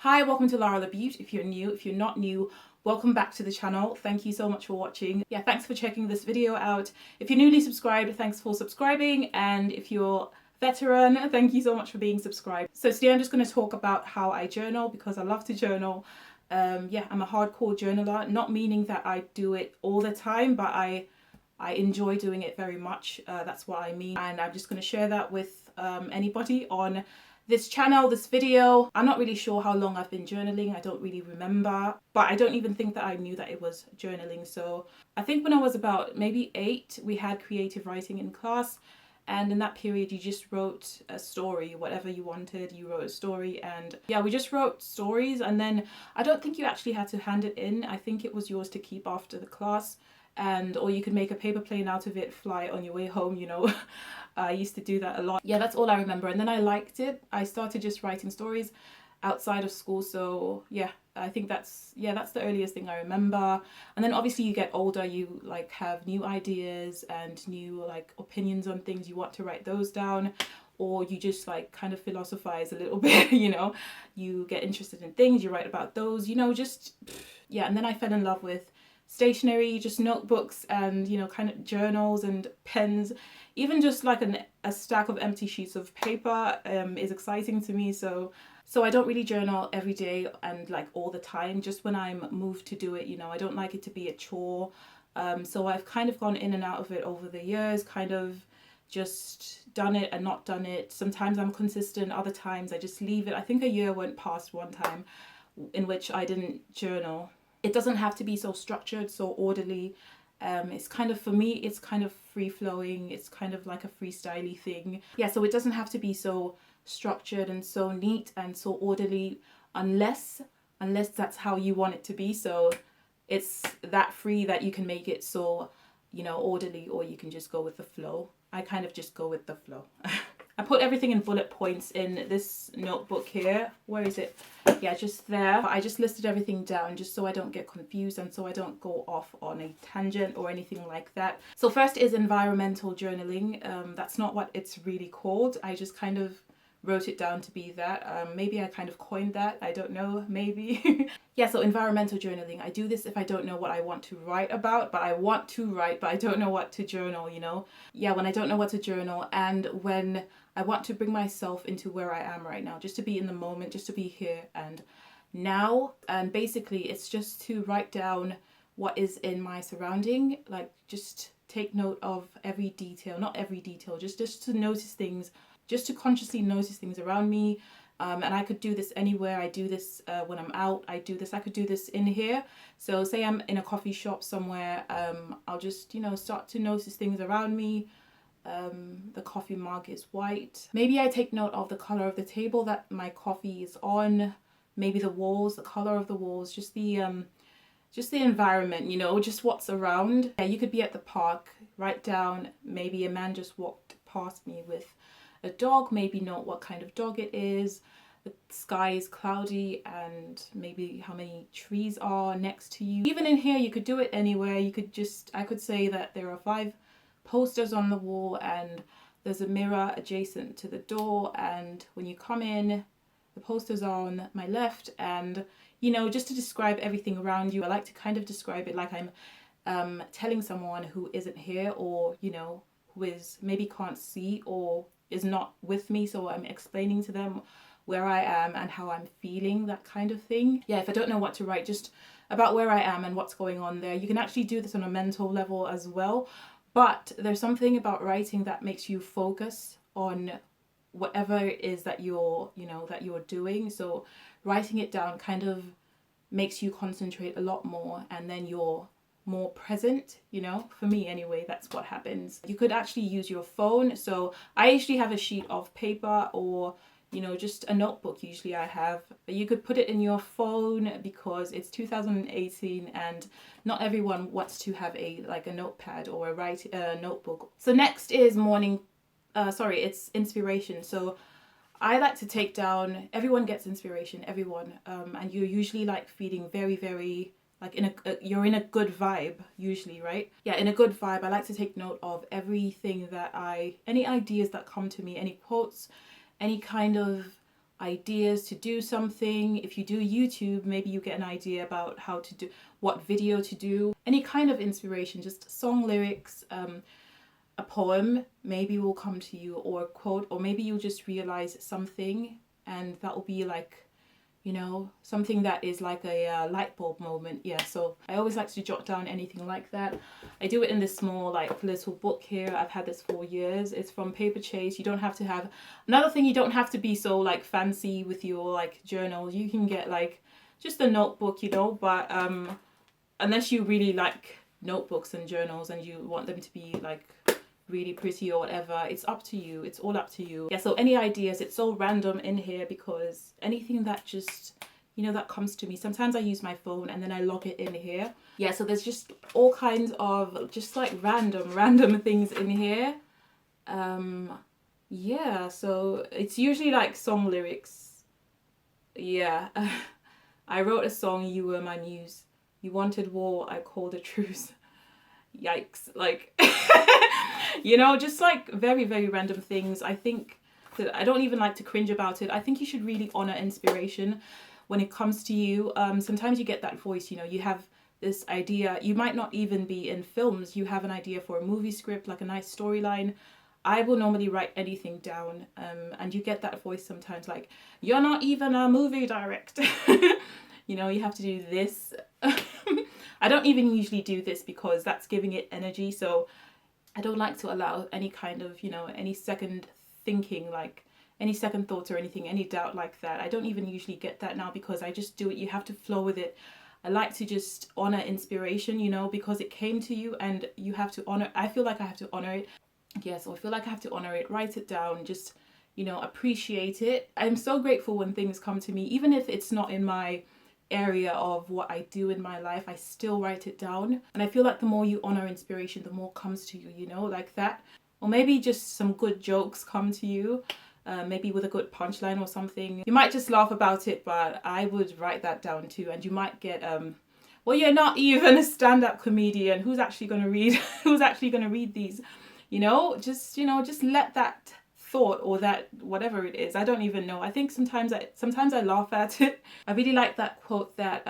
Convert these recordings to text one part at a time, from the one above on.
Hi, welcome to Lara the Beaut. If you're new, if you're not new, welcome back to the channel. Thank you so much for watching. Yeah, thanks for checking this video out. If you're newly subscribed, thanks for subscribing. And if you're veteran, thank you so much for being subscribed. So today I'm just going to talk about how I journal because I love to journal. Yeah, I'm a hardcore journaler, not meaning that I do it all the time, but I enjoy doing it very much. That's what I mean. And I'm just going to share that with anybody on this channel, this video. I'm not really sure how long I've been journaling. I don't really remember, but I don't even think that I knew that it was journaling. So I think when I was about maybe 8, we had creative writing in class. And in that period, you just wrote a story, whatever you wanted. You wrote a story, and yeah, we just wrote stories. And then I don't think you actually had to hand it in. I think it was yours to keep after the class, and or you could make a paper plane out of it, fly it on your way home, you know. I used to do that a lot. Yeah, that's all I remember. And then I liked it. I started just writing stories outside of school. So yeah, I think that's the earliest thing I remember. And then obviously you get older, you like have new ideas and new like opinions on things. You want to write those down, or you just like kind of philosophize a little bit, you know. You get interested in things, you write about those, you know, just yeah. And then I fell in love with stationery, just notebooks and, you know, kind of journals and pens. Even just like a stack of empty sheets of paper is exciting to me. So I don't really journal every day and like all the time, just when I'm moved to do it, you know. I don't like it to be a chore. So I've kind of gone in and out of it over the years, kind of just done it and not done it. Sometimes I'm consistent, other times I just leave it. I think a year went past one time in which I didn't journal. It doesn't have to be so structured, so orderly. It's kind of, for me, it's kind of free-flowing. It's kind of like a freestyly thing. Yeah, so it doesn't have to be so structured and so neat and so orderly unless that's how you want it to be. So it's that free that you can make it so, you know, orderly, or you can just go with the flow. I kind of just go with the flow. I put everything in bullet points in this notebook here. Where is it? Yeah, just there. I just listed everything down just so I don't get confused and so I don't go off on a tangent or anything like that. So first is environmental journaling. That's not what it's really called. I just kind of wrote it down to be that. Maybe I kind of coined that. I don't know, maybe. Yeah, so environmental journaling. I do this if I don't know what I want to write about, but I want to write, but I don't know what to journal, you know? Yeah, when I don't know what to journal, and when I want to bring myself into where I am right now, just to be in the moment, just to be here and now. And basically it's just to write down what is in my surrounding, like just take note of every detail, not every detail, just to notice things, just to consciously notice things around me. And I could do this anywhere. I do this when I'm out. I could do this in here. So say I'm in a coffee shop somewhere, I'll just, you know, start to notice things around me. The coffee mug is white. Maybe I take note of the color of the table that my coffee is on. Maybe the walls, the color of the walls, just the environment, you know, just what's around. Yeah, you could be at the park, write down, maybe a man just walked past me with a dog, maybe note what kind of dog it is. The sky is cloudy, and maybe how many trees are next to you. Even in here, you could do it anywhere. You could just, I could say that there are 5 posters on the wall and there's a mirror adjacent to the door, and when you come in, the posters are on my left. And, you know, just to describe everything around you, I like to kind of describe it like I'm telling someone who isn't here, or, you know, who is maybe can't see or is not with me, so I'm explaining to them where I am and how I'm feeling, that kind of thing. Yeah, if I don't know what to write, just about where I am and what's going on there. You can actually do this on a mental level as well, but there's something about writing that makes you focus on whatever it is that you're, you know, that you're doing. So writing it down kind of makes you concentrate a lot more, and then you're more present, you know. For me anyway, that's what happens. You could actually use your phone. So I usually have a sheet of paper, or, you know, just a notebook usually I have. You could put it in your phone because it's 2018 and not everyone wants to have a notepad or a notebook. So next is it's inspiration. So I like to take down, everyone gets inspiration, everyone, and you're usually like feeling very, very like you're in a good vibe usually, right? Yeah, in a good vibe. I like to take note of everything that any ideas that come to me, any quotes, any kind of ideas to do something. If you do YouTube, maybe you get an idea about how to do, what video to do. Any kind of inspiration, just song lyrics, a poem maybe will come to you, or a quote, or maybe you'll just realize something, and that will be like, you know, something that is like a light bulb moment. Yeah, so I always like to jot down anything like that. I do it in this small like little book here. I've had this for years. It's from Paper Chase. You don't have to have, another thing, you don't have to be so like fancy with your like journal. You can get like just a notebook, you know, but unless you really like notebooks and journals and you want them to be like really pretty or whatever, it's up to you. It's all up to you. Yeah, so any ideas, it's so random in here because anything that just, you know, that comes to me. Sometimes I use my phone and then I log it in here. Yeah, so there's just all kinds of just like random things in here. Yeah, so it's usually like song lyrics. Yeah. I wrote a song, you were my muse. You wanted war, I called a truce. Yikes. Like you know, just like very random things. I think that I don't even like to cringe about it. I think you should really honor inspiration when it comes to you. Sometimes you get that voice, you know, you have this idea. You might not even be in films. You have an idea for a movie script, like a nice storyline. I will normally write anything down, and you get that voice sometimes like, you're not even a movie director. You know, you have to do this. I don't even usually do this because that's giving it energy. So I don't like to allow any kind of, you know, any second thinking, like any second thoughts or anything, any doubt like that. I don't even usually get that now because I just do it. You have to flow with it. I like to just honor inspiration, you know, because it came to you and you have to honor. I feel like I have to honor it. Yeah, so I feel like I have to honor it, write it down, just, you know, appreciate it. I'm so grateful when things come to me, even if it's not in my area of what I do in my life, I still write it down. And I feel like the more you honor inspiration, the more comes to you, you know, like that. Or maybe just some good jokes come to you, maybe with a good punchline or something. You might just laugh about it, but I would write that down too. And you might get well, you're not even a stand-up comedian. Who's actually going to read who's actually going to read these? You know, just let that thought or that whatever it is, I don't even know. I think sometimes I laugh at it. I really like that quote that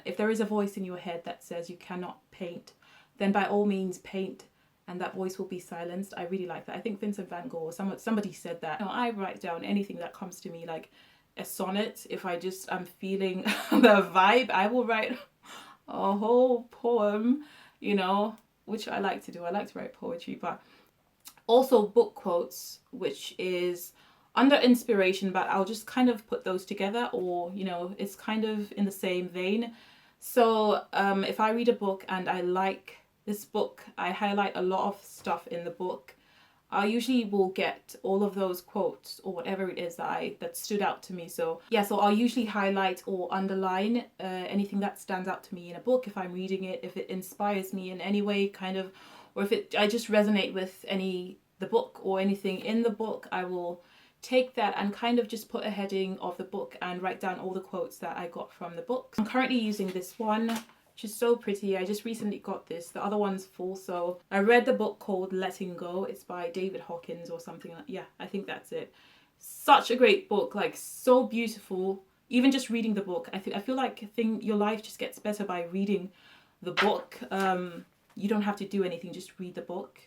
if there is a voice in your head that says you cannot paint, then by all means paint and that voice will be silenced. I really like that. I think Vincent van Gogh or somebody said that. You know, I write down anything that comes to me, like a sonnet. If I'm feeling the vibe, I will write a whole poem, you know, which I like to do. I like to write poetry, but also book quotes, which is under inspiration, but I'll just kind of put those together, or, you know, it's kind of in the same vein. So if I read a book and I like this book, I highlight a lot of stuff in the book. I usually will get all of those quotes or whatever it is that stood out to me. So yeah, so I'll usually highlight or underline anything that stands out to me in a book if I'm reading it, if it inspires me in any way, kind of, or if I just resonate with the book or anything in the book. I will take that and kind of just put a heading of the book and write down all the quotes that I got from the book. I'm currently using this one, which is so pretty. I just recently got this. The other one's full. So I read the book called Letting Go. It's by David Hawkins or something. Yeah, I think that's it. Such a great book, like so beautiful. Even just reading the book, I feel like your life just gets better by reading the book. You don't have to do anything, just read the book.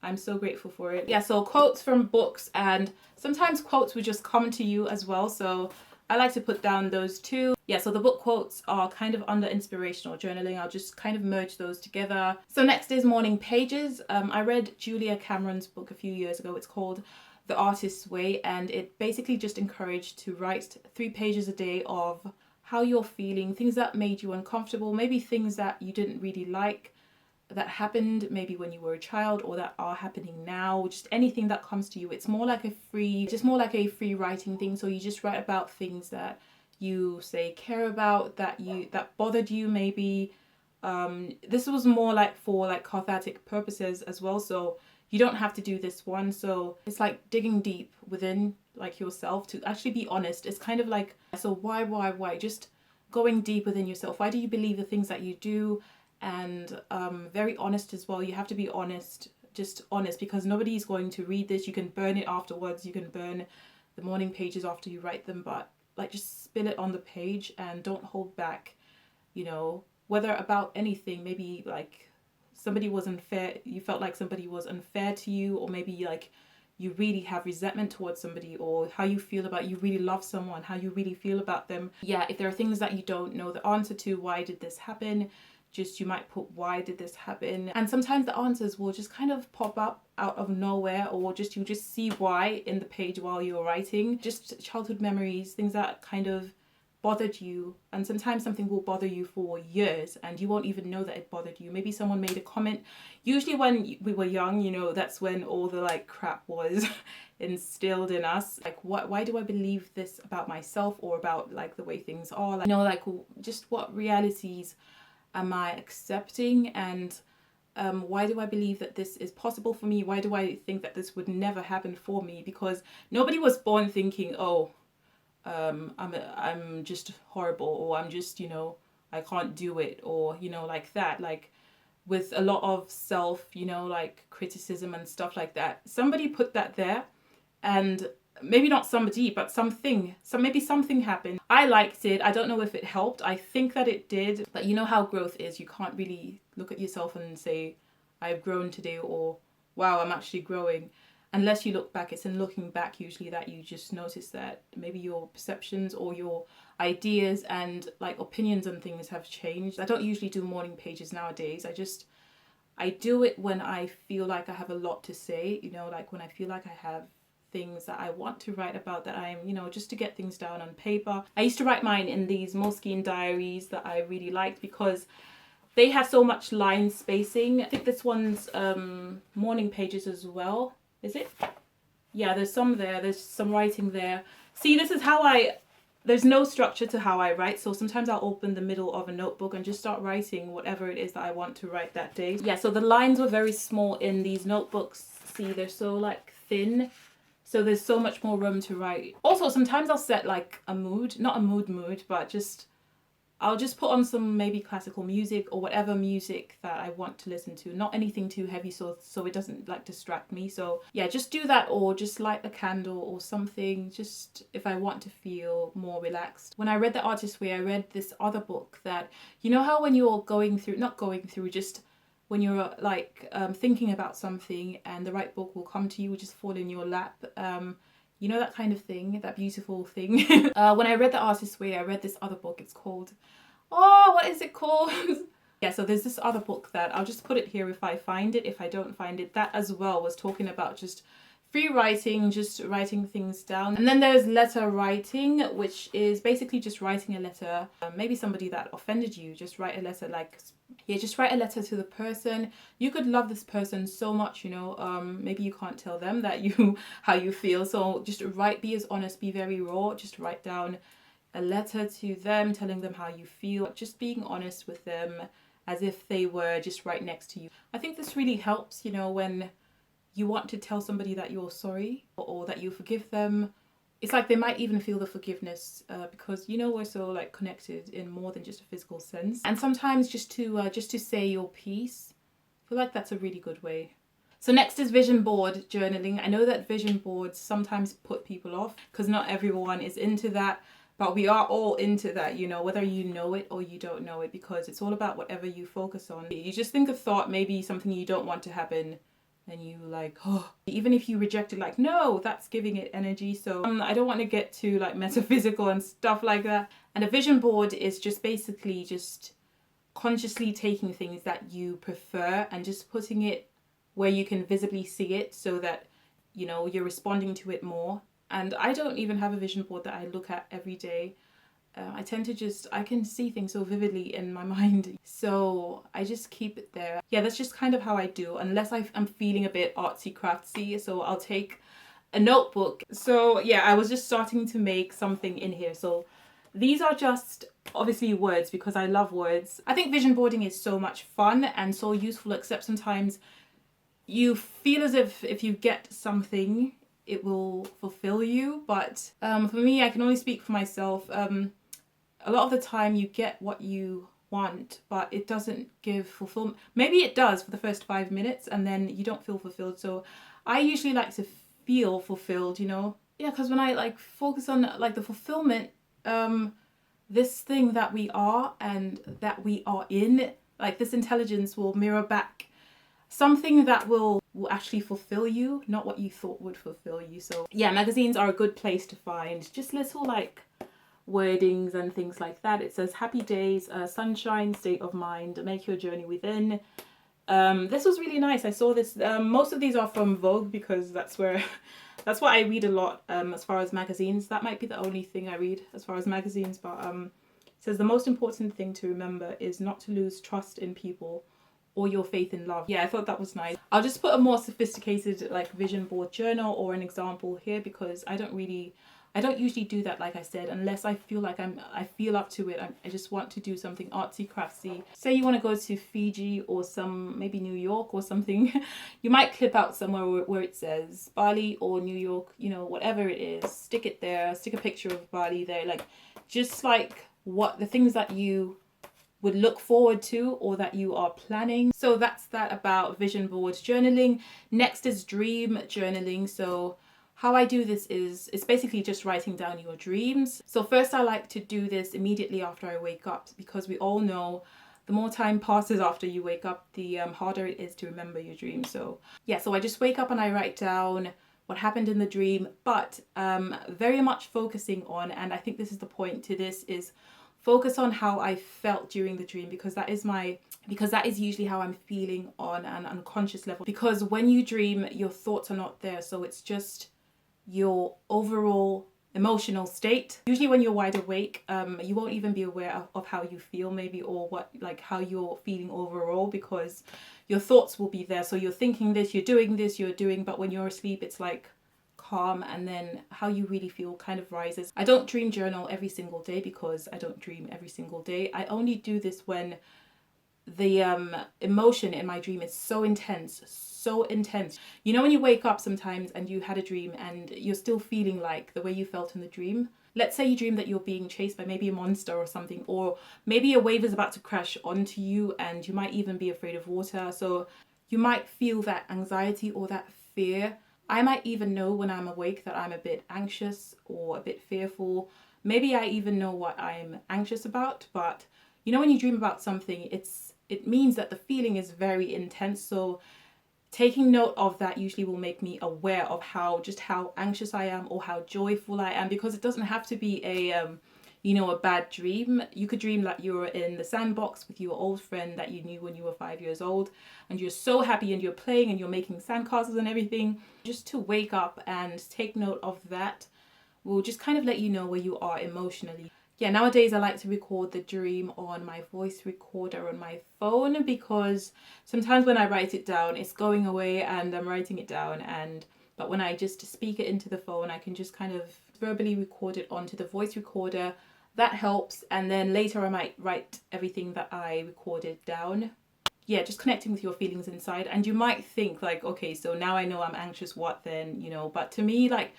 I'm so grateful for it. Yeah, so quotes from books, and sometimes quotes will just come to you as well. So I like to put down those too. Yeah, so the book quotes are kind of under inspirational journaling. I'll just kind of merge those together. So next is morning pages. I read Julia Cameron's book a few years ago. It's called The Artist's Way, and it basically just encouraged to write 3 pages a day of how you're feeling, things that made you uncomfortable, maybe things that you didn't really like, that happened maybe when you were a child or that are happening now, just anything that comes to you. It's more like a free writing thing. So you just write about things that you say care about, that bothered you maybe. This was more like for like cathartic purposes as well, so you don't have to do this one. So it's like digging deep within like yourself to actually be honest. It's kind of like, so why just going deep within yourself. Why do you believe the things that you do? And very honest as well. You have to be honest, just honest, because nobody's going to read this. You can burn it afterwards. You can burn the morning pages after you write them, but like just spill it on the page and don't hold back, you know, whether about anything. Maybe like somebody was unfair, you felt like somebody was unfair to you, or maybe like you really have resentment towards somebody, or how you feel about, you really love someone, how you really feel about them. Yeah, if there are things that you don't know the answer to, why did this happen, just you might put why did this happen, and sometimes the answers will just kind of pop up out of nowhere, or just you just see why in the page while you're writing. Just childhood memories, things that kind of bothered you, and sometimes something will bother you for years and you won't even know that it bothered you. Maybe someone made a comment. Usually when we were young, you know, that's when all the like crap was instilled in us. Like, why do I believe this about myself, or about like the way things are, like, you know, like just what realities am I accepting, and why do I believe that this is possible for me? Why do I think that this would never happen for me? Because nobody was born thinking, oh, I'm just horrible, or I'm just, you know, I can't do it, or, you know, like that. Like with a lot of self, you know, like criticism and stuff like that, somebody put that there, and maybe not somebody, but maybe something happened. I liked it. I don't know if it helped. I think that it did. But you know how growth is. You can't really look at yourself and say, I've grown today, or wow, I'm actually growing. Unless you look back. It's in looking back usually that you just notice that maybe your perceptions or your ideas and like opinions on things have changed. I don't usually do morning pages nowadays. I do it when I feel like I have a lot to say, you know, like when I feel like I have things that I want to write about, that I'm, you know, just to get things down on paper. I used to write mine in these Moleskine diaries that I really liked because they have so much line spacing. I think this one's morning pages as well. Is it? Yeah, there's some there. There's some writing there. See, this is how there's no structure to how I write. So sometimes I'll open the middle of a notebook and just start writing whatever it is that I want to write that day. Yeah, so the lines were very small in these notebooks. See, they're so like thin. So there's so much more room to write. Also, sometimes I'll set like a mood, not a mood, but just, I'll just put on some maybe classical music or whatever music that I want to listen to. Not anything too heavy so it doesn't like distract me. So yeah, just do that, or just light a candle or something, just if I want to feel more relaxed. When I read The Artist's Way, I read this other book that, you know how when you're just when you're like thinking about something and the right book will come to you, just fall in your lap. You know, that kind of thing, that beautiful thing. When I read The Artist's Way, I read this other book. It's called, oh, what is it called? Yeah, so there's this other book that I'll just put it here if I find it. If I don't find it, that as well was talking about just free writing, just writing things down. And then there's letter writing, which is basically just writing a letter. Maybe somebody that offended you, just write a letter, like, yeah, just write a letter to the person. You could love this person so much, you know, maybe you can't tell them that how you feel. So just write, be as honest, be very raw. Just write down a letter to them, telling them how you feel, just being honest with them as if they were just right next to you. I think this really helps, you know, when you want to tell somebody that you're sorry or that you forgive them. It's like they might even feel the forgiveness because, you know, we're so like connected in more than just a physical sense. And sometimes just to say your piece, I feel like that's a really good way. So next is vision board journaling. I know that vision boards sometimes put people off because not everyone is into that, but we are all into that, you know, whether you know it or you don't know it, because it's all about whatever you focus on. You just think a thought, maybe something you don't want to happen, and you like, oh, even if you reject it, like, no, that's giving it energy. So I don't want to get too like metaphysical and stuff like that. And a vision board is just basically just consciously taking things that you prefer and just putting it where you can visibly see it, so that, you know, you're responding to it more. And I don't even have a vision board that I look at every day. I tend to I can see things so vividly in my mind, so I just keep it there. Yeah, that's just kind of how I do, unless I'm feeling a bit artsy craftsy, so I'll take a notebook. So yeah, I was just starting to make something in here. So these are just obviously words because I love words. I think vision boarding is so much fun and so useful, except sometimes you feel as if you get something, it will fulfill you. But for me, I can only speak for myself. A lot of the time you get what you want, but it doesn't give fulfillment. Maybe it does for the first 5 minutes and then you don't feel fulfilled. So I usually like to feel fulfilled, you know, yeah, because when I like focus on like the fulfillment, this thing that we are and that we are in, like this intelligence will mirror back something that will actually fulfill you, not what you thought would fulfill you. So yeah, magazines are a good place to find just little like wordings and things like that. It says happy days, sunshine, state of mind, make your journey within. This was really nice. I saw this. Most of these are from Vogue because that's where that's what I read a lot as far as magazines. That might be the only thing I read as far as magazines, but it says the most important thing to remember is not to lose trust in people or your faith in love. Yeah, I thought that was nice. I'll just put a more sophisticated like vision board journal or an example here because I don't usually do that, like I said, unless I feel like I feel up to it. I just want to do something artsy craftsy. Say you want to go to Fiji or maybe New York or something. You might clip out somewhere where it says Bali or New York, you know, whatever it is, stick it there, stick a picture of Bali there, like just like what the things that you would look forward to or that you are planning. So that's that about vision board journaling. Next is dream journaling. So how I do this is it's basically just writing down your dreams. So first I like to do this immediately after I wake up because we all know the more time passes after you wake up, the harder it is to remember your dreams. So yeah, so I just wake up and I write down what happened in the dream, but very much focusing on, and I think this is the point to this, is focus on how I felt during the dream because that is usually how I'm feeling on an unconscious level. Because when you dream, your thoughts are not there, so it's just your overall emotional state. Usually when you're wide awake, you won't even be aware of how you feel maybe, or what, like how you're feeling overall, because your thoughts will be there. So you're thinking this, you're doing this, but when you're asleep, it's like calm, and then how you really feel kind of rises. I don't dream journal every single day because I don't dream every single day. I only do this when the emotion in my dream is so intense. You know when you wake up sometimes and you had a dream and you're still feeling like the way you felt in the dream. Let's say you dream that you're being chased by maybe a monster or something, or maybe a wave is about to crash onto you and you might even be afraid of water. So you might feel that anxiety or that fear. I might even know when I'm awake that I'm a bit anxious or a bit fearful. Maybe I even know what I'm anxious about, but you know when you dream about something, it means that the feeling is very intense. So taking note of that usually will make me aware of how anxious I am or how joyful I am, because it doesn't have to be a bad dream. You could dream like you're in the sandbox with your old friend that you knew when you were 5 years old and you're so happy and you're playing and you're making sandcastles and everything. Just to wake up and take note of that will just kind of let you know where you are emotionally. Yeah, nowadays I like to record the dream on my voice recorder on my phone, because sometimes when I write it down, it's going away and I'm writing it down, but when I just speak it into the phone, I can just kind of verbally record it onto the voice recorder. That helps, and then later I might write everything that I recorded down. Yeah, just connecting with your feelings inside. And you might think like, okay, so now I know I'm anxious, what then, but to me, like,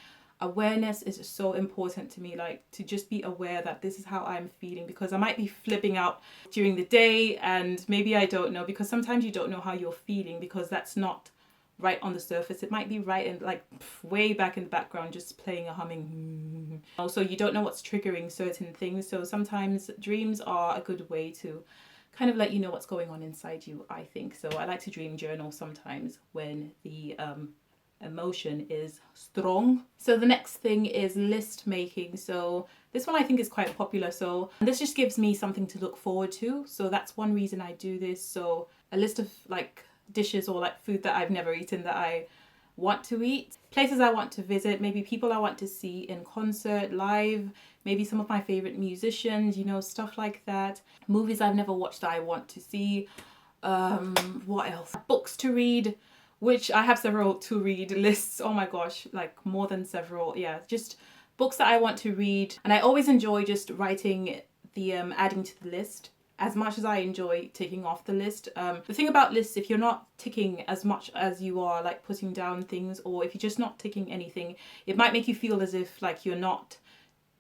awareness is so important to me, like to just be aware that this is how I'm feeling, because I might be flipping out during the day and maybe I don't know, because sometimes you don't know how you're feeling because that's not right on the surface. It might be right in like way back in the background, just playing a humming. Also, you don't know what's triggering certain things. So sometimes dreams are a good way to kind of let you know what's going on inside you, I think. So I like to dream journal sometimes when the emotion is strong. So the next thing is list making. So this one I think is quite popular. So this just gives me something to look forward to. So that's one reason I do this. So a list of like dishes or like food that I've never eaten that I want to eat, places I want to visit, maybe people I want to see in concert, live, maybe some of my favorite musicians, stuff like that. Movies I've never watched that I want to see. What else? Books to read, which I have several to read lists. Oh my gosh, like more than several. Yeah, just books that I want to read. And I always enjoy just writing the adding to the list as much as I enjoy ticking off the list. The thing about lists, if you're not ticking as much as you are like putting down things, or if you're just not ticking anything, it might make you feel as if like you're not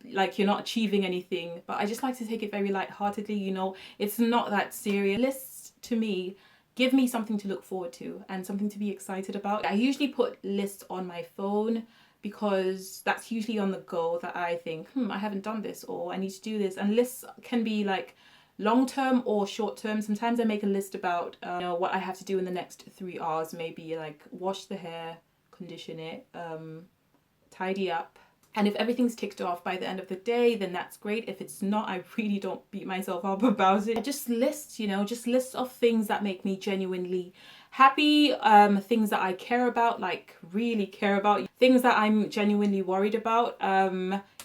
achieving anything. But I just like to take it very lightheartedly, it's not that serious. Lists to me give me something to look forward to and something to be excited about. I usually put lists on my phone because that's usually on the go that I think, I haven't done this, or I need to do this. And lists can be like long term or short term. Sometimes I make a list about you know, what I have to do in the next 3 hours, maybe like wash the hair, condition it, tidy up. And if everything's ticked off by the end of the day, then that's great. If it's not, I really don't beat myself up about it. I just list, you know, just lists of things that make me genuinely happy, things that I care about, like really care about, things that I'm genuinely worried about.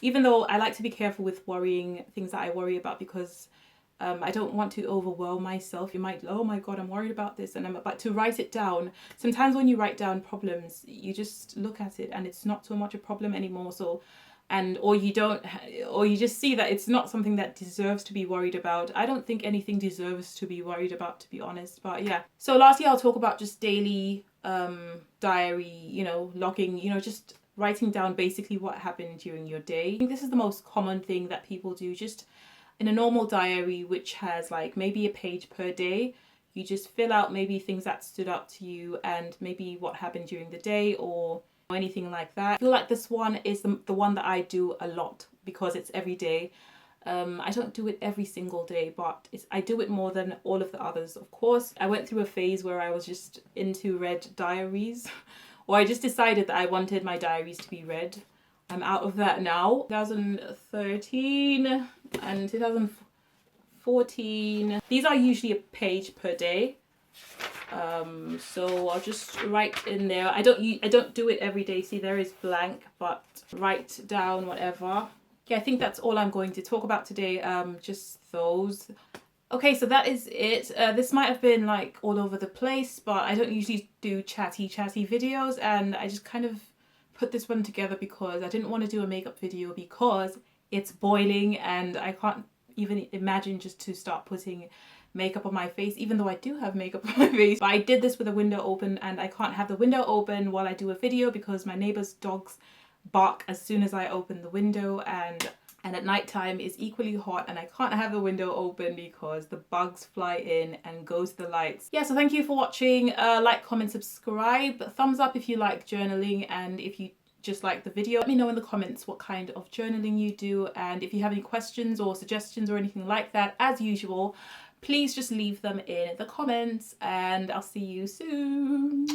Even though I like to be careful with worrying things that I worry about, because I don't want to overwhelm myself. You might, oh my God, I'm worried about this, and I'm about to write it down. Sometimes when you write down problems, you just look at it and it's not so much a problem anymore. So, or you just see that it's not something that deserves to be worried about. I don't think anything deserves to be worried about, to be honest. But yeah. So lastly, I'll talk about just daily diary, you know, logging, you know, just writing down basically what happened during your day. I think this is the most common thing that people do. Just in a normal diary, which has like maybe a page per day, you just fill out maybe things that stood out to you and maybe what happened during the day or anything like that. I feel like this one is the one that I do a lot because it's every day. I don't do it every single day, but I do it more than all of the others, of course. I went through a phase where I was just into red diaries, or I just decided that I wanted my diaries to be red. I'm out of that now. 2013 and 2014. These are usually a page per day. So I'll just write in there. I don't do it every day. See, there is blank, but write down whatever. Yeah, I think that's all I'm going to talk about today. Just those. Okay, so that is it. This might have been like all over the place, but I don't usually do chatty videos, and I just kind of put this one together because I didn't want to do a makeup video because it's boiling and I can't even imagine just to start putting makeup on my face, even though I do have makeup on my face. But I did this with a window open, and I can't have the window open while I do a video because my neighbor's dogs bark as soon as I open the window, and at night time is equally hot, and I can't have the window open because the bugs fly in and goes the lights. Yeah, so thank you for watching. Like, comment, subscribe, thumbs up if you like journaling, and if you just like the video, let me know in the comments what kind of journaling you do, and if you have any questions or suggestions or anything like that, as usual, please just leave them in the comments, and I'll see you soon.